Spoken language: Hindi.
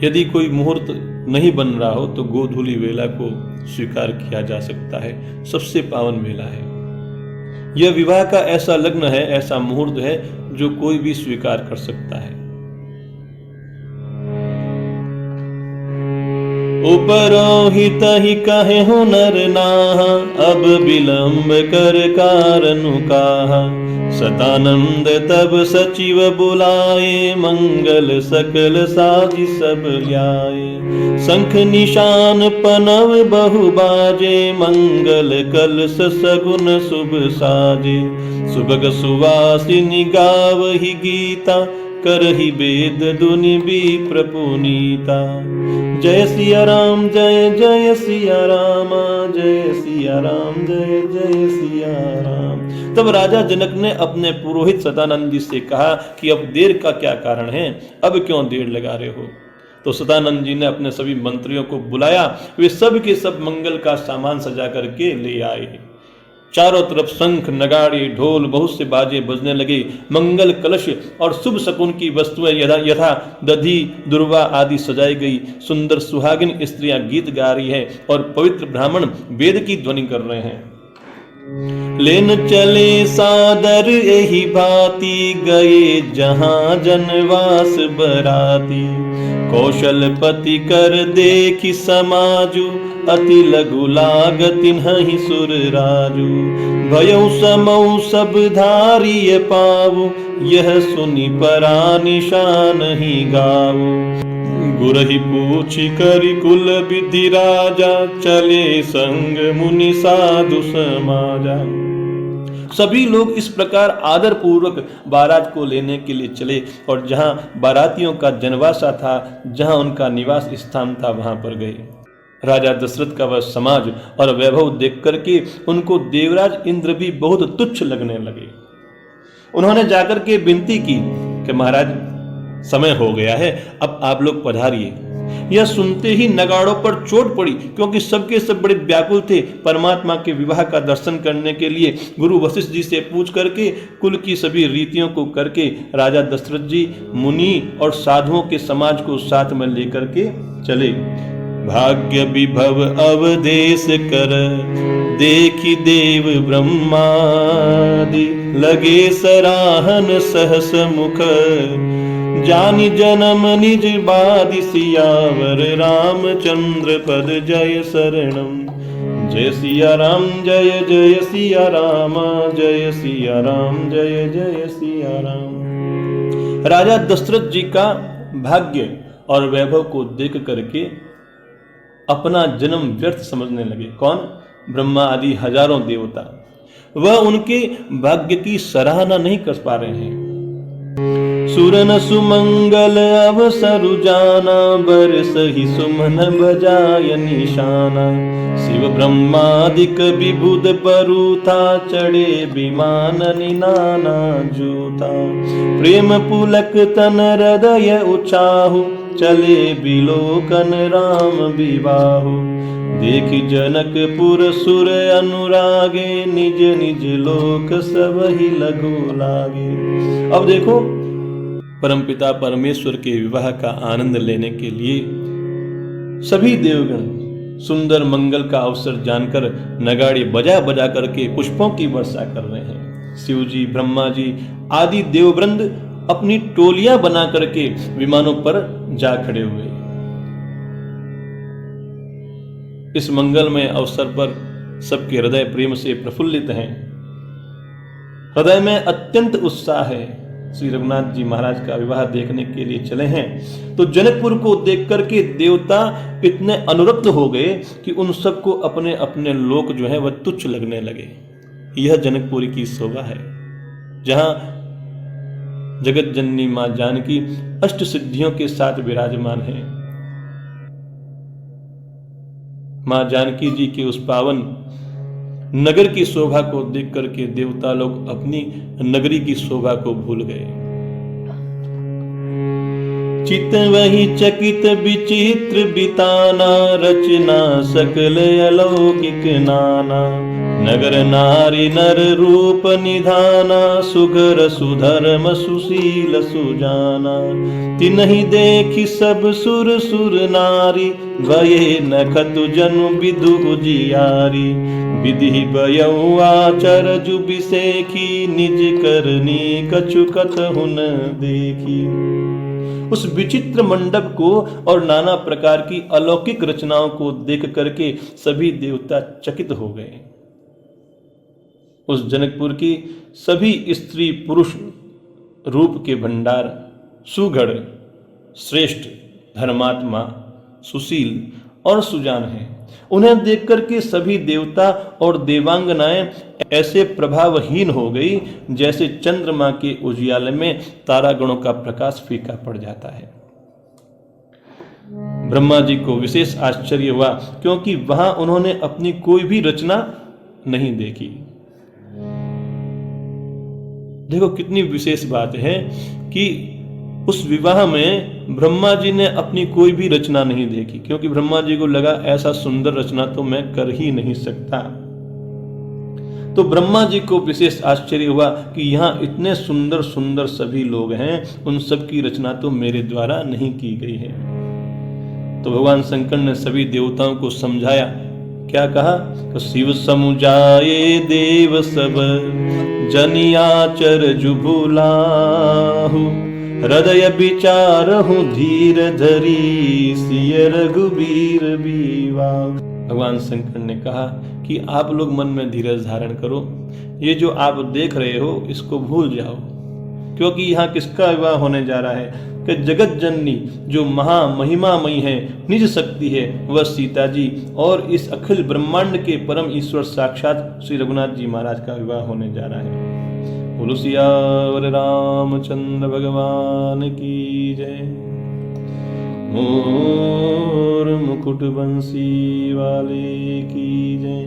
यदि कोई मुहूर्त नहीं बन रहा हो तो गोधूली वेला को स्वीकार किया जा सकता है, सबसे पावन वेला है। यह विवाह का ऐसा लग्न है, ऐसा मुहूर्त है जो कोई भी स्वीकार कर सकता है। उपरोहित ही कहे हो नर नाहा, अब विलंब कर कारनु काहा। सदानंद तब सचिव बुलाए, मंगल सकल साजि सब ल्याए। शंख निशान पनव बहु बाजे, मंगल कलश सगुन शुभ साजे। सुभग सुवासिनी गावहि गीता, करहि वेद दुनि विप्र पुनीता। जय सिया राम जय जय सिया राम, जय सिया राम जय जय सिया राम। तब राजा जनक ने अपने पुरोहित सदानंद जी से कहा कि अब देर का क्या कारण है, अब क्यों देर लगा रहे हो। तो सदानंद जी ने अपने सभी मंत्रियों को बुलाया, वे सब के सब मंगल का सामान सजा करके ले आए। चारों तरफ शंख नगाड़े ढोल बहुत से बाजे बजने लगे। मंगल कलश और शुभ शकुन की वस्तुएं यथा दधी दुर्वा आदि सजाई गई। सुंदर सुहागिन स्त्रियां गीत गा रही है और पवित्र ब्राह्मण वेद की ध्वनि कर रहे हैं। लेन चले सादर यही भांति, गए जहां जनवास बराती। कौशलपति कर देखी समाजु, अति लघु लागति नहीं सुर राजू। भयउ समऊ सब धारिय पावु, यह सुनि परा निशान ही गावु। गुरहि पूछि करि कुल विधि राजा, चले संग मुनि साधु समाजा। सभी लोग इस प्रकार आदर पूर्वक बारात को लेने के लिए चले और जहां बारातियों का जनवासा था, जहां उनका निवास स्थान था, वहां पर गए। राजा दशरथ का वह समाज और वैभव देख करके उनको देवराज इंद्र भी बहुत तुच्छ लगने लगे। उन्होंने जाकर के विनती की कि महाराज समय हो गया है, अब आप लोग पधारिए। यह सुनते ही नगाड़ों पर चोट पड़ी, क्योंकि सबके सब बड़े व्याकुल थे परमात्मा के विवाह का दर्शन करने के लिए। गुरु वशिष्ठ जी से पूछ करके कुल की सभी रीतियों को करके राजा दशरथ जी मुनि और साधुओं के समाज को साथ में लेकर के चले। भाग्य विभव अवदेश कर, देखी देव ब्रह्मादि। लगे सराहन सहस मुख, जानि जन्म निज बादि। सियावर रामचंद्र पद जय शरणम। जय सिया राम जय जय सिया राम, जय सिया राम जय जय सिया राम। राजा दशरथ जी का भाग्य और वैभव को देख करके अपना जन्म व्यर्थ समझने लगे। कौन? ब्रह्मा आदि हजारों देवता। वह उनके भाग्य की सराहना नहीं कर पा रहे हैं। सुरन सुमंगल अवसरु जाना, बरसहि सुमन बजाय निशाना। शिव ब्रह्मादिक विबुध परुथा, चढ़े विमान निनाना जूता। प्रेम पुलक तन हृदय उचाहु, चले बिलोकन राम विवाहु। देखि जनकपुर सुर अनुरागे, निज निज लोक सब ही लघु लागे। अब देखो, परमपिता परमेश्वर के विवाह का आनंद लेने के लिए सभी देवगण सुंदर मंगल का अवसर जानकर नगाड़े बजा बजा करके पुष्पों की वर्षा कर रहे हैं। शिव जी, ब्रह्मा जी आदि देववृंद अपनी टोलियां बना करके विमानों पर जा खड़े हुए। इस मंगलमय अवसर पर सबके हृदय प्रेम से प्रफुल्लित हैं। हृदय में अत्यंत उत्साह है। श्री रघुनाथ जी महाराज का विवाह देखने के लिए चले हैं तो जनकपुर को देख करके देवता इतने अनुरक्त हो गए कि उन सबको अपने अपने लोक जो है वह तुच्छ लगने लगे। यह जनकपुरी की शोभा है, जहां जगत जननी मां जानकी अष्ट सिद्धियों के साथ विराजमान है। मां जानकी जी के उस पावन नगर की शोभा को देख करके देवता लोग अपनी नगरी की शोभा को भूल गए। चित वही चकित विचित्र बिताना, रचना सकल अलौकिक नाना। नगर नारी नर रूप निधाना, सुगर सुधर्म सुशील सुजाना। तिन्हि देखी सब सुर सुर नारी, गए नखतु जनु विदु उजियारी। विधि बयउ आचरजु बिसेखी, निज करनी कछु कतहु न देखी। उस विचित्र मंडप को और नाना प्रकार की अलौकिक रचनाओं को देख करके सभी देवता चकित हो गए। उस जनकपुर की सभी स्त्री पुरुष रूप के भंडार, सुघड़, श्रेष्ठ, धर्मात्मा, सुशील और सुजान हैं। उन्हें देख करके सभी देवता और देवांगनाएं ऐसे प्रभावहीन हो गई जैसे चंद्रमा के उजियाले में तारागणों का प्रकाश फीका पड़ जाता है। ब्रह्मा जी को विशेष आश्चर्य हुआ, क्योंकि वहां उन्होंने अपनी कोई भी रचना नहीं देखी। देखो कितनी विशेष बात है कि उस विवाह में ब्रह्मा जी ने अपनी कोई भी रचना नहीं देखी, क्योंकि ब्रह्मा जी को लगा ऐसा सुंदर रचना तो मैं कर ही नहीं सकता। तो ब्रह्मा जी को विशेष आश्चर्य हुआ कि यहाँ इतने सुंदर सुंदर सभी लोग हैं, उन सब की रचना तो मेरे द्वारा नहीं की गई है। तो भगवान शंकर ने सभी देवताओं को समझाया। क्या कहा? तो शिव समुझाए देव सब, जनियाचर जुबुलाहु। हृदय विचारहु धीर धरी, सिय रघुबीर बीवाह। भगवान शंकर ने कहा कि आप लोग मन में धीरज धारण करो, ये जो आप देख रहे हो इसको भूल जाओ, क्योंकि यहाँ किसका विवाह होने जा रहा है कि जगत जननी जो महामहिमामयी है, निज शक्ति है, वह सीता जी और इस अखिल ब्रह्मांड के परम ईश्वर साक्षात श्री रघुनाथ जी महाराज का विवाह होने जा रहा है। बोलो सियावर रामचंद्र भगवान की जय। मोर मुकुट बंसी वाले की जय।